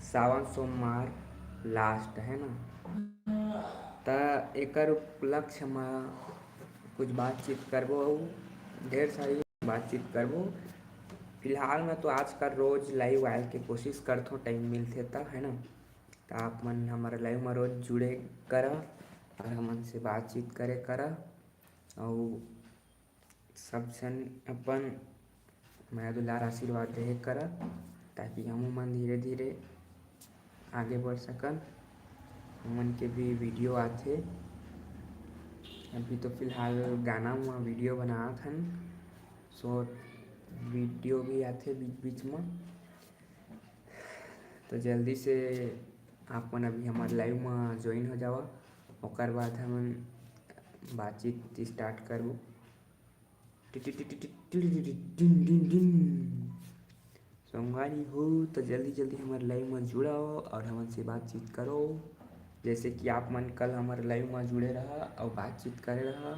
सावन सोमवार लास्ट है ना, त एकर उपलक्ष्य में कुछ बातचीत करबो। ढेर सारी बातचीत करबो। फिलहाल में तो आजकल रोज लाइव आए के कोशिश करथो, टाइम मिलते तब है ना। तो आप मन हमारे लाइव में रोज जुड़े करा और हमन से बातचीत करे करा और सब जन अपन मैं दुलार आशीर्वाद दे करा, ताकि हम मन धीरे धीरे आगे बढ़ सकन। हमन के भी वीडियो आथे, अभी तो फिलहाल गाना में वीडियो बनात हन, शॉर्ट वीडियो भी आथे बीच बीच में। तो जल्दी से आप मन अभी हमारे लाइव में ज्वाइन हो जावा, ओकर बाद हम बातचीत स्टार्ट करूँ। संगवारी हो तो जल्दी जल्दी हमारे लाइव में जुड़ाओ और हमसे बातचीत करो। जैसे कि आप मन कल हमारे लाइव में जुड़े रहा और बातचीत करे रहा,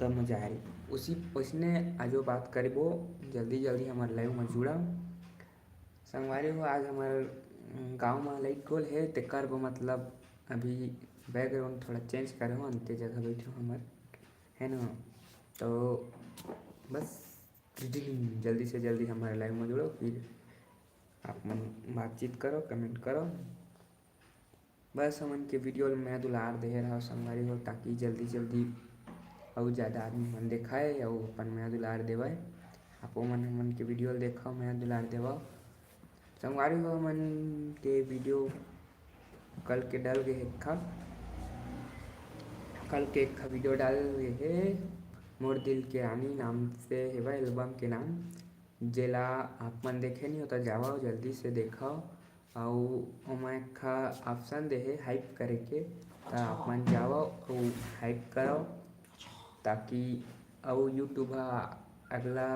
तब मजा आई। उसने आजो बात करबो, जल्दी जल्दी हमारे लाइव में जुड़ा। संगवारी हो आज हमारे गांव में लाइट गोल है, ते करबो मतलब अभी बैकग्राउंड थोड़ा चेंज करे हो, अंते जगह बैठे हमारे है ना। तो बस जल्दी से जल्दी हमारे लाइव में जुड़ो, फिर आप मन बातचीत करो, कमेंट करो। बस हमन के वीडियो मैं दुलार दे रहा संगवारी हो, ताकि जल्दी जल्दी और ज़्यादा आदमी मन देखाए और अपन मैं दुलार देवे। आपो मन हमन के वीडियो देखो, मैं दुलार देव संगवारी हो। हमन के वीडियो कल के डल गए कल के एक वीडियो डाल गए है, मोर दिल के रानी नाम से हेवा एल्बम के नाम, जेला आप मन देखे नहीं होता जाओ जल्दी से देखो। और ओमा एक ऑप्शन दे है हाइप करे के, तो आप मन जाओ और हाइप करो, ताकि और यूट्यूब अगला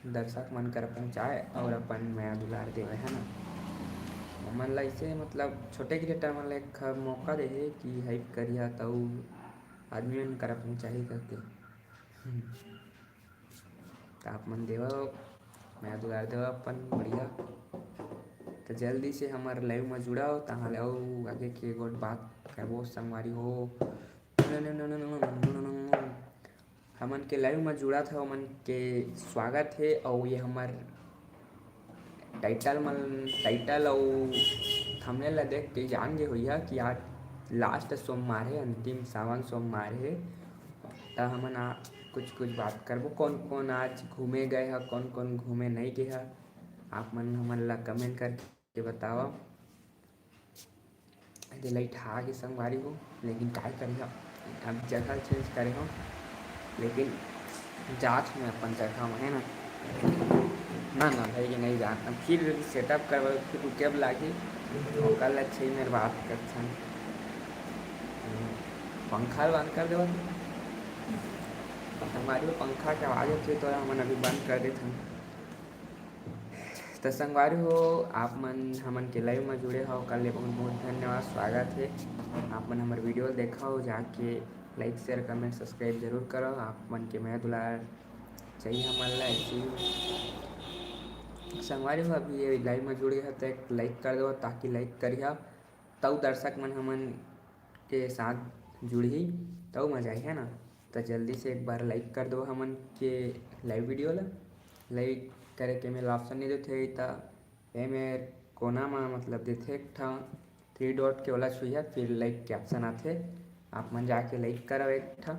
दर्शक मन कर पहुँचाए और अपन मैं दुलार देवे है ना। मन ला इसे मतलब छोटे क्रिएटर मन ला एक मौका दे है कि हाइप करिया तो आदमी मन कर पहुँचाही करके। तो आप मन देवा मैं दुलार देवा अपन बढ़िया। तो जल्दी से हमारे लाइव में जुड़ाओ, तहाँ ले आगे के गोट बात करबो संगवारी हो। हमन के लाइव में जुड़ा था, हमन के स्वागत है। और ये हमार टाइटल और थंबनेल ला देख के जान गए होइहा कि आज लास्ट सोमवार है, अंतिम सावन सोमवार है। तो हमन कुछ कुछ बात करबो, कौन कौन आज घूमे गए है, कौन कौन घूमे नहीं गए है, आप मन हमन ला कमेंट करके बताओ। लाइट आ के संगवारी हो, लेकिन क्या करिए अब जगह चेंज करे हो, लेकिन जात में अपन जगह में है ना। ना भाई ये नहीं जाना, फिर सेटअप करवा फिर रुके लागी और कल अच्छे ही मेरे बात कर पंखा बंद कर दो। हमारे पंखा की आवाज़ होती है तो हमन अभी बंद कर देते। तो संगवारी हो आप मन हमन के लाइव में जुड़े हो, कल ले बहुत बहुत धन्यवाद, स्वागत है। आप मन हमारे वीडियो देखा हो, जाके लाइक शेयर कमेंट सब्सक्राइब जरूर करो। आप मन के मैं दुलार चाहिए हमन ला ऐसी संगवारी हो। अभी ये लाइव में जुड़े है तो एक लाइक कर दो, ताकि लाइक करिए तब दर्शक मन हमन के साथ जुड़ी तो मजा आई है ना। तो जल्दी से एक बार लाइक कर दो हमन के लाइव वीडियो ला। लाइक करे के मेरा ऑप्शन नहीं देते, तो मेरे कोना में मतलब देते एक ठा 3 डॉट के वाला छुइया, फिर लाइक के ऑप्शन आते, आप मन जाके लाइक करो एक ठा।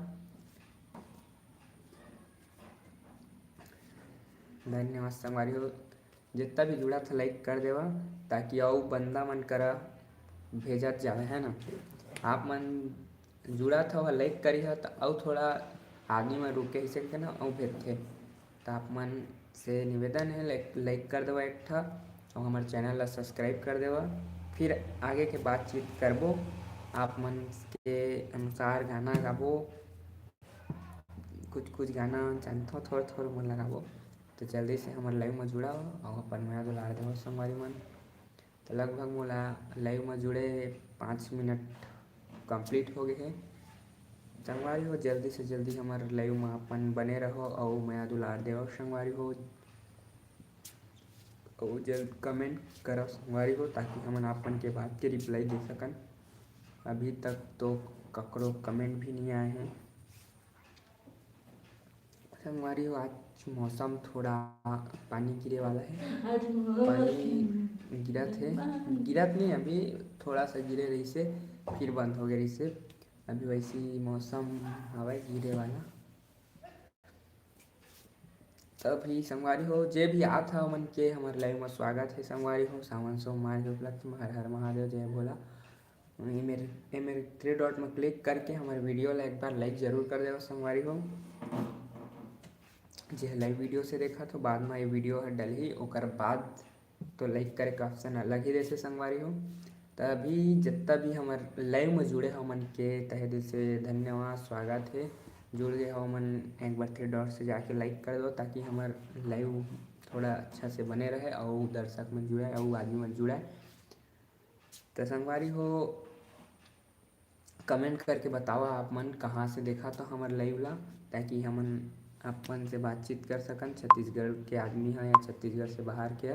धन्यवाद संगवारी हो, जितना भी जुड़ा था लाइक कर देवा, ताकि और बंदा मन करा भेजत जावे है ना। आप मन जुड़ा था वह लाइक करी है तो और थोड़ा आदमी में रुके ही सकते ना और भेजते। तो आप मन से निवेदन है लाइक कर देवा एक ठा, और हमारे चैनल ला सब्सक्राइब कर देवा। फिर आगे के बातचीत करबो, आप मन के अनुसार गाना गाबो, कुछ कुछ गाना जानते थोड़ा थोड़ा मन लगाबो। तो जल्दी से हमारे लाइव में जुड़ा और अपन मैं दुलार देव संगवारी मन। तो लगभग मोला लाइव में जुड़े 5 मिनट कंप्लीट हो गए हैं। संगवारी हो जल्दी से जल्दी हमारे लाइव में अपन बने रहो और मैं दुलार देव संगवारी हो। और जल्द कमेंट करो संगवारी हो ताकि हमन आपन के बात के रिप्लाई दे सकन। अभी तक तो ककरो कमेंट भी नहीं आए हैं संगवारी हो। आज मौसम थोड़ा पानी गिरे वाला है, पानी गिरत नहीं, अभी थोड़ा सा गिरे रही से फिर बंद हो गए रही से। अभी वैसी मौसम हवा गिरे वाला। तभी संगवारी हो जे भी आता हो मन के हमारे लाइव में स्वागत है संगवारी हो। सावन सोमवार के उपलक्ष्य में हर हर महादेव जय भोला। मेरे थ्री डॉट में क्लिक करके हमारे वीडियो ला एक बार लाइक जरूर कर देगा संगवारी हो। जे लाइव वीडियो से देखा तो बाद में ये वीडियो डल ही ओकर बाद तो लाइक करे का ऑप्शन अलग ही जैसे संगवारी हो। तभी जितना भी हमारे लाइव में जुड़े हो मन के तहे दिल से धन्यवाद स्वागत है। जुड़ गए हो मन एक बार थ्री डॉट से जाके लाइक कर दो ताकि हमारे लाइव थोड़ा अच्छा से बने रहे और दर्शक में जुड़े और आदमी में जुड़े। तो संगवारी हो कमेंट करके बताओ आप मन कहाँ से देखा तो हमारे लाइव ला ताकि हमन अपन से बातचीत कर सकन। छत्तीसगढ़ के आदमी है या छत्तीसगढ़ से बाहर के।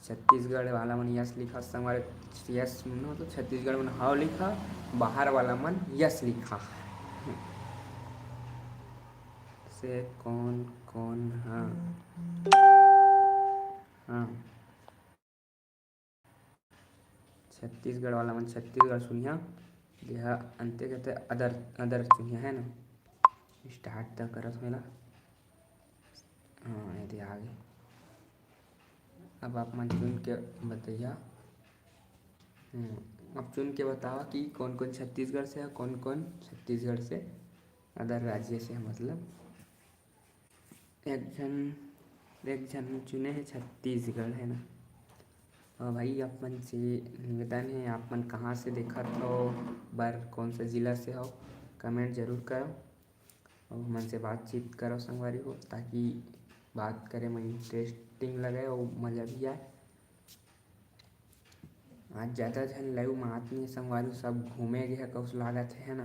छत्तीसगढ़ वाला मन यस लिखा संगवारी यस मन तो छत्तीसगढ़ मन हाव लिखा, बाहर वाला मन यस लिखा। से कौन कौन हाँ हाँ छत्तीसगढ़ वाला मन छत्तीसगढ़ सुनिया यह अंते कहते अदर अदर सुनिया है ना। स्टार्ट तक करत होला। हाँ यदि आगे अब आप मन चुन के बताइए। अब चुन के बतावा कि कौन कौन छत्तीसगढ़ से है, कौन कौन छत्तीसगढ़ से अदर राज्य से है। मतलब एक जन चुने हैं छत्तीसगढ़ है ना। और भाई अपन से निवेदन है आप मन कहाँ से देखा हो बार कौन सा ज़िला से हो कमेंट जरूर करो और मन से बातचीत करो संगवारी हो ताकि बात करे में इंटरेस्टिंग लगे और मज़ा भी आए। आज ज़्यादा जन लाइव में आदमी है संगवारी सब घूमे गए कौश लागत है ना।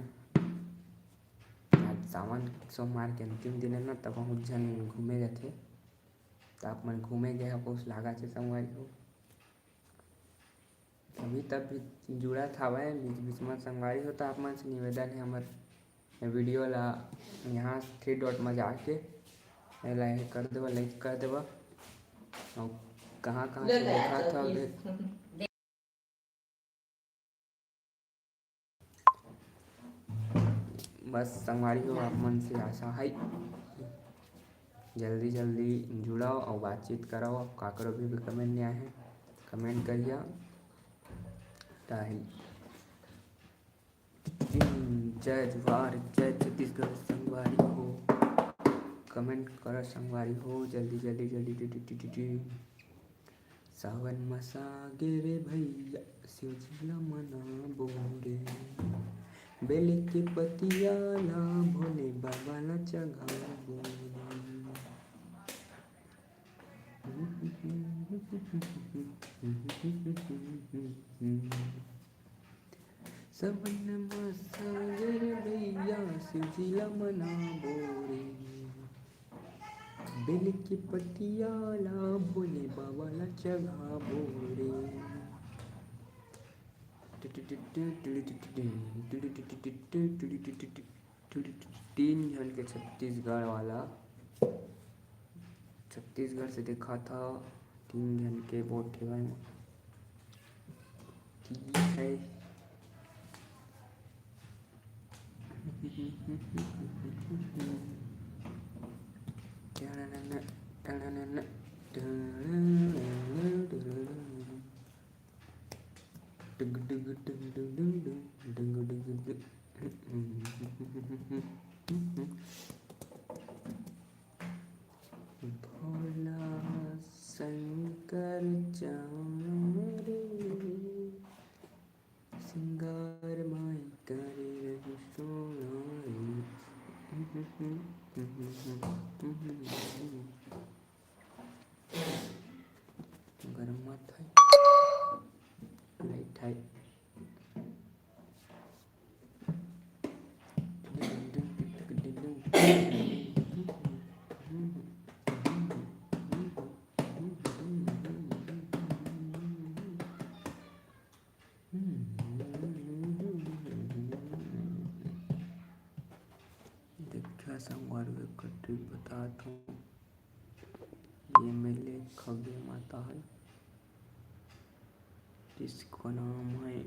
आज सावन सोमवार के अंतिम दिन है ना तब बहुत जन घूमे जाते तो आप मन घूमे गए कौश लागत है संगवारी हो। अभी तक भी जुड़ा था वह बीच बीच में संगवारी हो तो आप मन से निवेदन है हमारे वीडियो ला यहाँ थ्री डॉट में जाके लाइक कर देवा और कहाँ कहाँ से देखा था बस संगवारी हो आप मन से आशा है जल्दी जल्दी जुड़ाओ और बातचीत कराओ। काकरो भी कमेंट नहीं आए हैं कमेंट करिए ताही। जय जवाहर जय छत्तीसगढ़ संगवारी हो कमेंट करो संगवारी हो जल्दी जल्दी जल्दी जल्दी। सावन मसा गिरे भैया शिवजी मना बोरे बेल के पतिया ला भोले बाबा ला चढ़ा बोरे। सावन मसा गिरे भैया शिवजी मना बोरे बेल की पतिया ला भोले बाबा ला चढ़ा बोरे। तीन जन के छत्तीसगढ़ वाला छत्तीसगढ़ से देखा था तीन जन के वोट ठीक है। भोला शंकर चारे सिंगार माई करे सोनारी। गरम मत है लाइट है ट्रिक बताता हूँ। ये मेरे खगे माता है, जिसका नाम है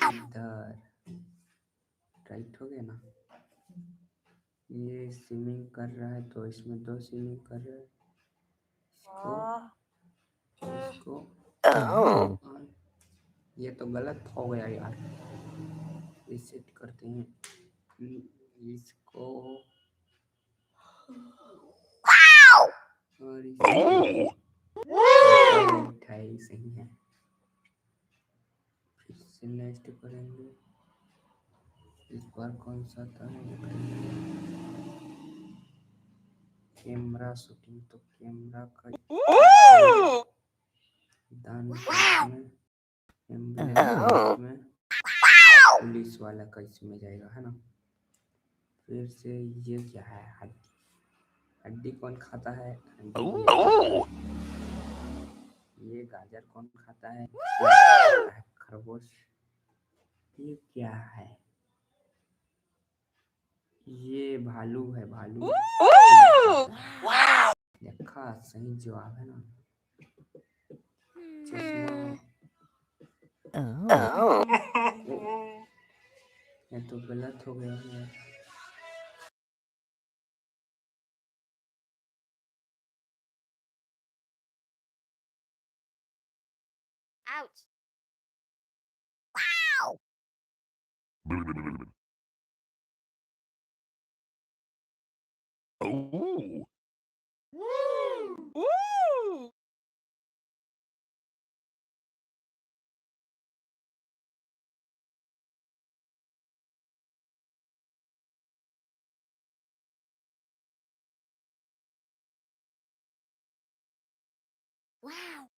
इधर। राइट हो गया ना। ये स्विमिंग कर रहा है तो इसमें 2 स्विमिंग कर रहा है, इसको इसको। ये तो गलत हो गया यार, रीसेट करते हैं इसको और इसको। राइट है, सही है। फिर से नेक्स्ट करेंगे। इस बार कौन सा था कैमरा शूटिंग, तो कैमरा का दान में एम्बुलेंस में पुलिस वाला का इसमें जाएगा, है ना। फिर से ये क्या है, हड्डी। हड्डी कौन खाता है? ये गाजर कौन खाता है? खरगोश। ये क्या है? ये भालू है, भालू। देखा, सही जवाब है ना। चश्मा। ये तो गलत हो गया है। Ouch. Wow. Oh. Woo! Woo! Wow.